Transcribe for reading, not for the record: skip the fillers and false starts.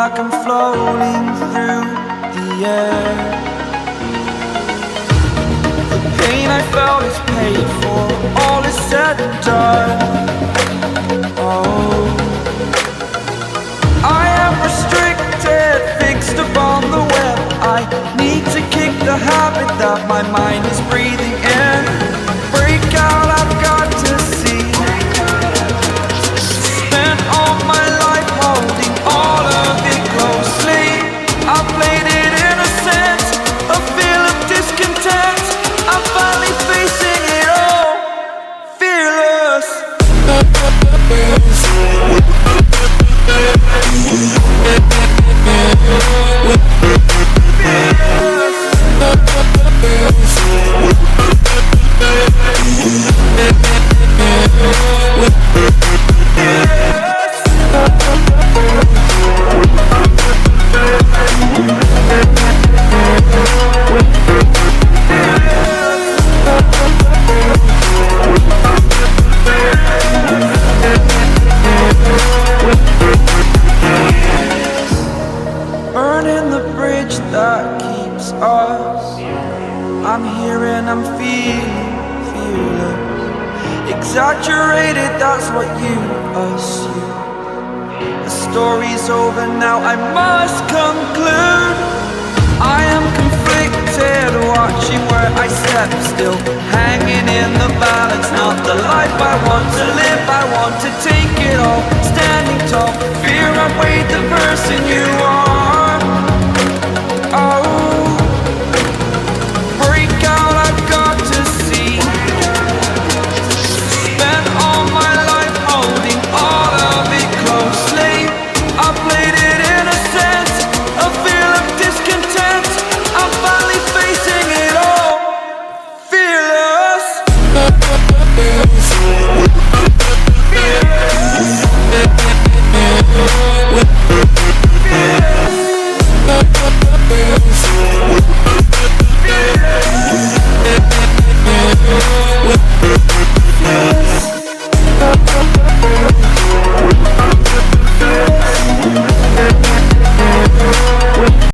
like I'm floating through the air. The pain I felt is paid for, all is said and done. Oh, I am restricted, fixed upon the web. I need to kick the habit that my mind is breathing in. Break out, I've got to see. Spent all my life holding all of it closely. I played it innocent, a feel of discontent. I'm finally facing it all, fearless. Burning the bridge that keeps us. I'm here and I'm feeling fearless. Exaggerated, that's what you assume. The story's over now, I must conclude. I am conflicted, watching where I step still, hanging in the balance. Not the life I want to live, I want to take it all. Standing tall, fear I weighed the person you